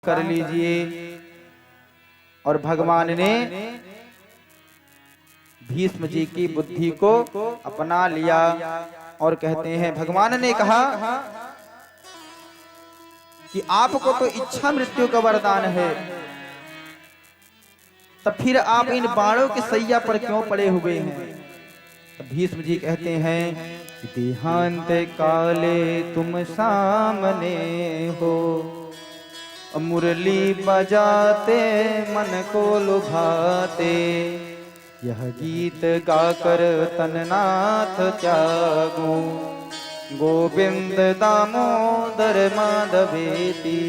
कर लीजिए। और भगवान ने भीष्म जी की बुद्धि को अपना लिया और कहते हैं भगवान ने कहा कि आपको तो इच्छा मृत्यु का वरदान है, तब फिर आप इन बाणों की सैया पर क्यों पड़े हुए हैं। तब भीष्म जी कहते हैं कि देहांत काले तुम सामने हो, मुरली बजाते मन को लुभाते, यह गीत गाकर तननाथ त्यागो, गोविंद दामोदर माधवेति।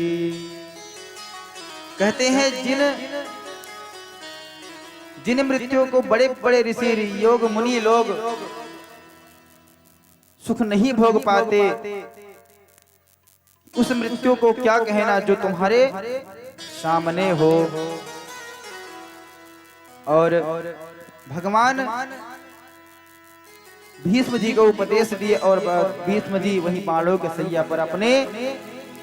कहते हैं जिन मृत्यु को बड़े बड़े ऋषि योग मुनि लोग सुख नहीं भोग पाते, उस मृत्यु को क्या कहना जो तुम्हारे सामने हो। और भगवान भीष्म जी को उपदेश दिए और भीष्म जी वही बाणों के सैया पर अपने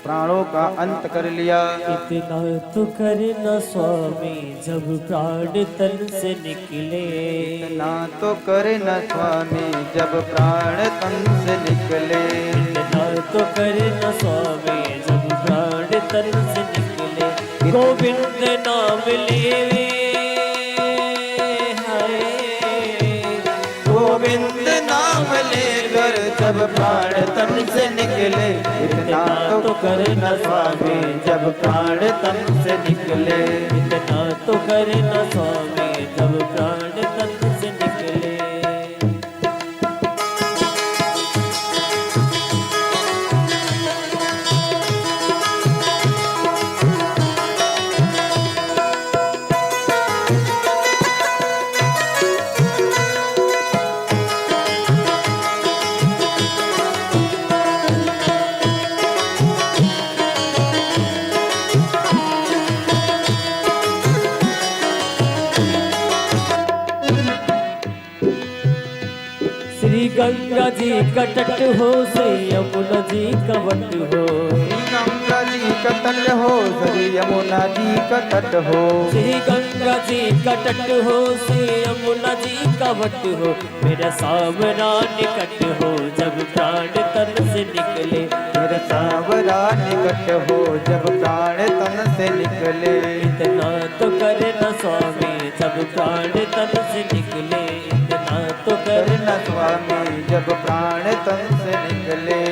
प्राणों का अंत कर लिया। इतना तो करना स्वामी जब प्राण तन से निकले, इतना तो करना स्वामी जब प्राण तन से निकले, इतना तो करना स्वामी जब प्राण तन से निकले, गोविंद नाम लेवे गोविंद नाम लेकर जब प्राण तन से निकले, इतना तो करना स्वामी जब प्राण तन से निकले, इतना तो करना स्वामी जब प्राण तन से निकले। श्री गंगा जी का तट हो, श्री यमुना जी का वट हो, श्री गंगा जी का तट हो, श्री यमुना जी का तट हो, श्री गंगा जी का तट हो, श्री यमुना जी का वट हो, मेरा सावरा निकट हो जब प्राण तन से निकले, मेरा सावरा निकट हो जब प्राण तन से निकले, इतना तो करना स्वामी जब प्राण तन से निकले, इतना तो करना स्वामी जब प्राण तन से निकले।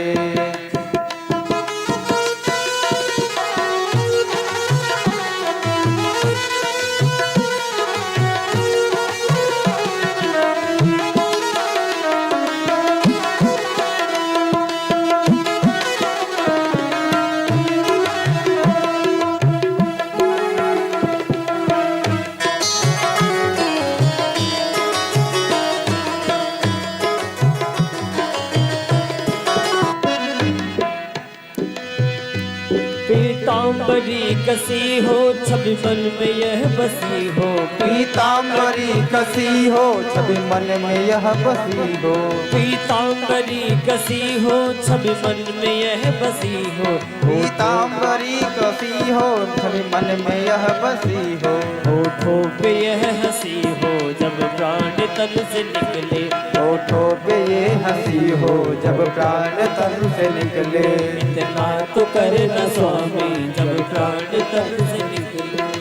पीताम्बरी कसी हो छवि मन में यह बसी हो, पीताम्बरी कसी हो छवि मन में यह बसी हो, पीताम्बरी कसी हो छवि मन में यह बसी हो, पीताम्बरी कसी हो छवि मन में यह बसी हो, होठों पे यह हंसी हो जब प्राण तन से निकले, होठों पे ये हंसी हो जब प्राण तन से निकले, इतना तो करना स्वामी जब प्राण तन से निकले,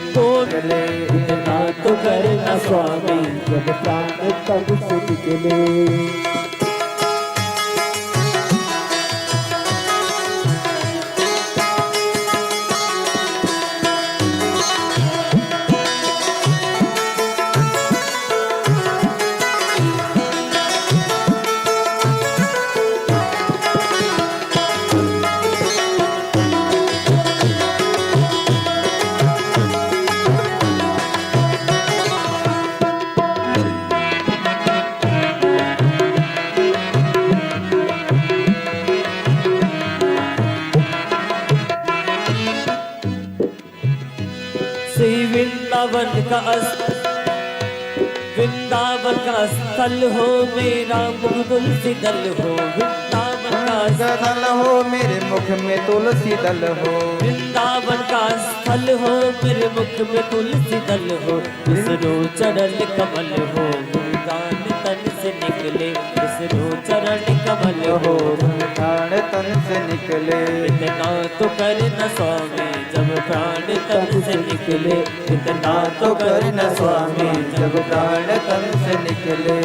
निकले, इतना तो करना स्वामी जब प्राण तन से निकले। श्री वृंदावन का वृंदावन का स्थल हो, मेरा मुख तुलसी दल हो, वृंदावन का दल हो मेरे मुख में तुलसी दल हो, वृंदावन वृंदावन का स्थल हो, मेरे मुख में तुलसी दल हो, विष्णु चरण कमल हो, मुस्कान तन से निकले, विष्णु चरण कमल हो, प्राण तन से निकले। इतना तो कर न स्वामी जब प्राण तन से निकले, इतना तो कर न स्वामी जब प्राण तन से निकले।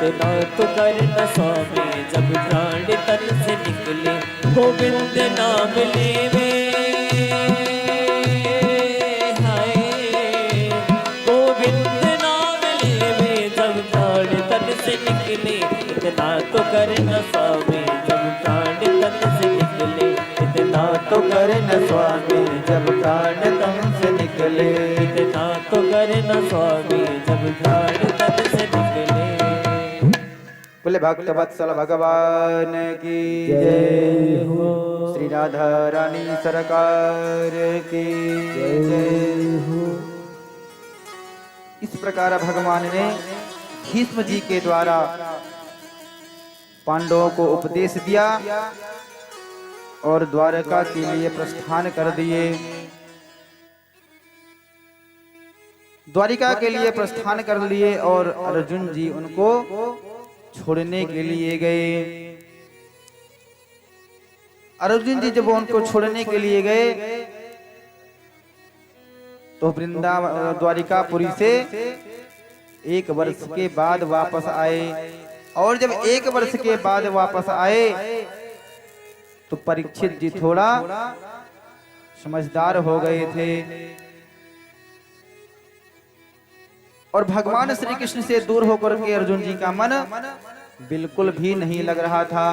इतना तो कर न स्वामी जब प्राण तन से निकले। गोविंद नाम लेवे हाय, गोविंद नाम लेवे जब प्राण तन से निकले। इतना तो कर न स्वामी जब प्राण तन से निकले, इतना तो कर न स्वामी जब प्राण तन से निकले। इतना तो कर न स्वामी जब प्राण तन से निकले। बोले भक्त वत्सल भगवान की जय हो। श्री राधा रानी सरकार की जय हो। इस प्रकार भगवान ने भीष्म जी के द्वारा पांडवों को उपदेश दिया और द्वारका के लिए प्रस्थान कर दिए। द्वारिका के लिए प्रस्थान कर लिए और अर्जुन जी उनको छोड़ने के लिए गए। अर्जुन जी जब उनको छोड़ने के लिए गए तो वृंदावन द्वारिकापुरी से 1 वर्ष के बाद वापस आए। और जब 1 वर्ष के बाद वापस आए तो परीक्षित जी थोड़ा समझदार हो गए थे और भगवान श्री कृष्ण से दूर होकर के अर्जुन जी का मन बिल्कुल भी नहीं लग रहा था।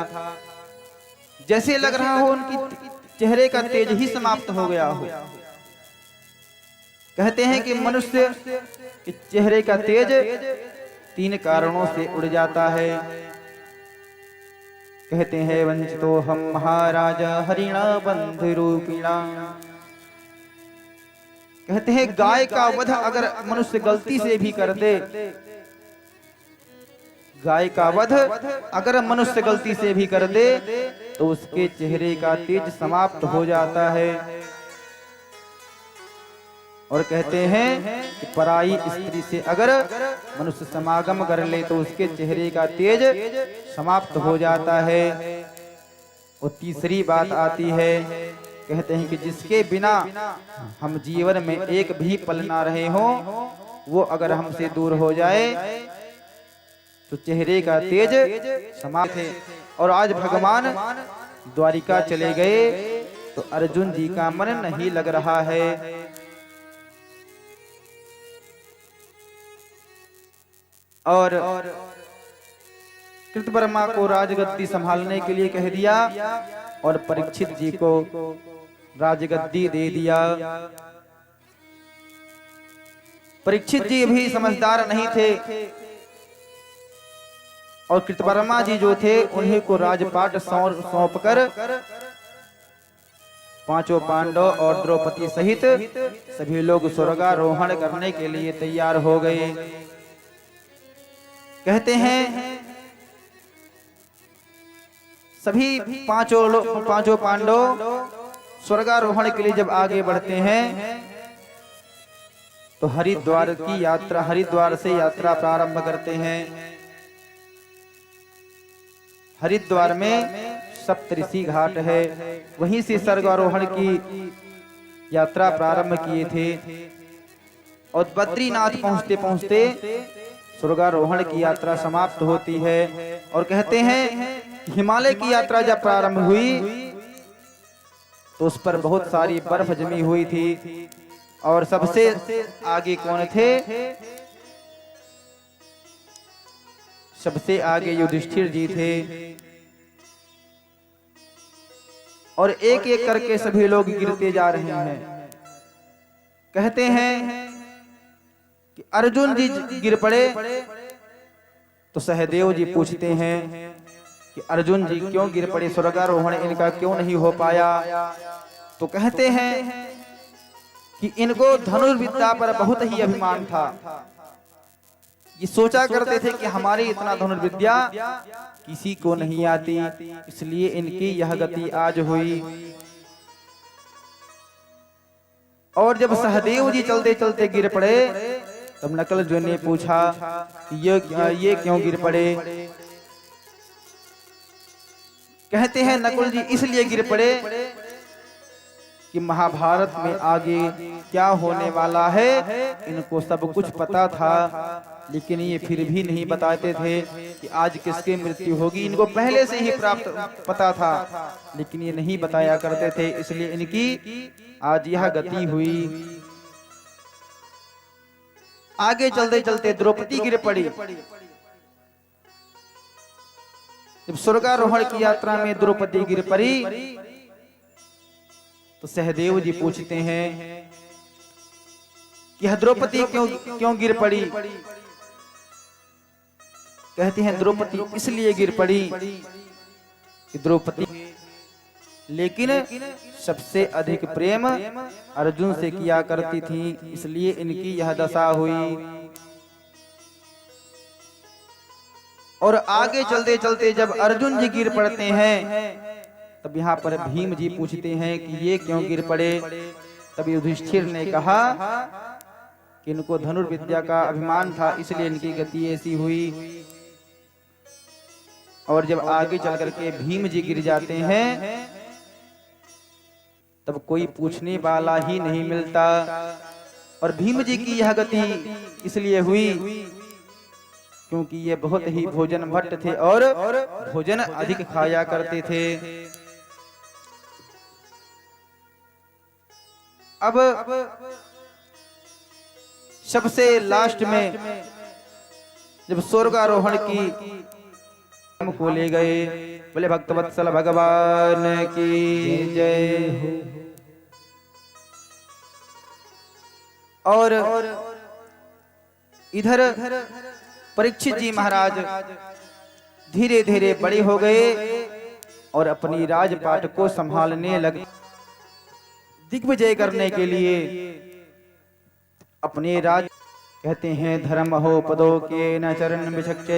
जैसे लग रहा हो उनकी चेहरे का तेज ही समाप्त हो गया हो। कहते हैं कि मनुष्य के चेहरे का तेज 3 कारणों से उड़ जाता है। कहते हैं वंचितो हम महाराजा हरिणा बंधु रूपिणा। कहते हैं गाय का वध अगर मनुष्य गलती से भी कर दे, गाय का वध अगर मनुष्य गलती से भी कर दे तो उसके चेहरे का तेज समाप्त हो जाता है। और कहते हैं कि पराई स्त्री से अगर मनुष्य समागम कर ले तो उसके चेहरे का तेज समाप्त हो जाता है। और तीसरी बात आती है, कहते हैं कि जिसके बिना हम जीवन में एक भी पल ना रहे हो वो अगर हमसे दूर हो जाए तो चेहरे का तेज समाप्त है। और आज भगवान द्वारिका चले गए तो अर्जुन जी का मन नहीं लग रहा है। और कृतवर्मा को राजगद्दी संभालने के लिए कह दिया और परीक्षित जी को राजगद्दी दे दिया। परीक्षित जी भी समझदार नहीं थे और कृतवर्मा जी जो थे उन्हीं को राजपाट सौंपकर 5 पांडव और द्रौपदी सहित सभी लोग स्वर्गारोहण करने के लिए तैयार हो गए। कहते हैं सभी पांचों पांडव स्वर्गारोहण के लिए जब आगे बढ़ते हैं तो हरिद्वार की यात्रा, हरिद्वार से यात्रा प्रारंभ करते हैं। हरिद्वार में सप्तऋषि घाट है, वहीं से स्वर्गारोहण की यात्रा प्रारंभ किए थे। और बद्रीनाथ पहुंचते पहुंचते स्वर्गारोहण की यात्रा समाप्त होती है। और कहते हैं हिमालय की यात्रा जब प्रारंभ हुई तो उस पर बहुत सारी बर्फ जमी हुई थी और सबसे आगे कौन थे? सबसे आगे युधिष्ठिर जी थे। और एक एक करके सभी लोग गिरते जा रहे हैं। कहते हैं कि अर्जुन जी गिर पड़े तो सहदेव जी पूछते हैं कि अर्जुन जी क्यों गिर पड़े, स्वर्गारोहण इनका क्यों नहीं हो पाया? तो कहते हैं कि इनको धनुर्विद्या पर बहुत ही अभिमान था। ये सोचा करते थे कि हमारी इतना धनुर्विद्या किसी को नहीं आती, इसलिए इनकी यह गति आज हुई। और जब सहदेव जी चलते चलते गिर पड़े, तब नकुल जी ने पूछा ये क्यों गिर पड़े। कहते हैं नकुल जी इसलिए गिर पड़े कि महाभारत में आगे क्या होने वाला है इनको सब कुछ पता था, लेकिन ये फिर भी नहीं बताते थे कि आज किसकी मृत्यु होगी। इनको पहले से ही प्राप्त पता था, लेकिन ये नहीं बताया करते थे, इसलिए इनकी आज यह गति हुई। आगे चलते चलते द्रौपदी गिर पड़ी। जब स्वर्गारोहण की यात्रा में द्रौपदी गिर पड़ी, तो सहदेव जी पूछते हैं कि यह द्रौपदी क्यों गिर पड़ी। कहते हैं द्रौपदी इसलिए गिर पड़ी कि द्रौपदी लेकिन सबसे अधिक प्रेम अर्जुन से किया करती थी, इसलिए इनकी यह दशा हुई। और आगे चलते चलते जब अर्जुन जी गिर पड़ते हैं, तब यहाँ पर भीम जी पूछते हैं कि ये क्यों गिर पड़े। तब युधिष्ठिर ने कहा कि इनको धनुर्विद्या का अभिमान था, इसलिए इनकी गति ऐसी हुई। और जब आगे चल करके भीम जी गिर जाते हैं, तब कोई पूछने वाला ही नहीं मिलता। और भीम जी की यह गति इसलिए हुई क्योंकि ये बहुत ही भोजन भट्ट थे और भोजन अधिक खाया करते थे। अब सबसे लास्ट में जब स्वर्गारोहण की को ले गए, बोले भक्तवत्सल भगवान की जय। और इधर परीक्षित जी महाराज धीरे धीरे बड़े हो गए और अपनी राजपाट को संभालने लगे। दिग्विजय करने के लिए अपने राज कहते हैं धर्म हो पदों के न चरण बिछक्के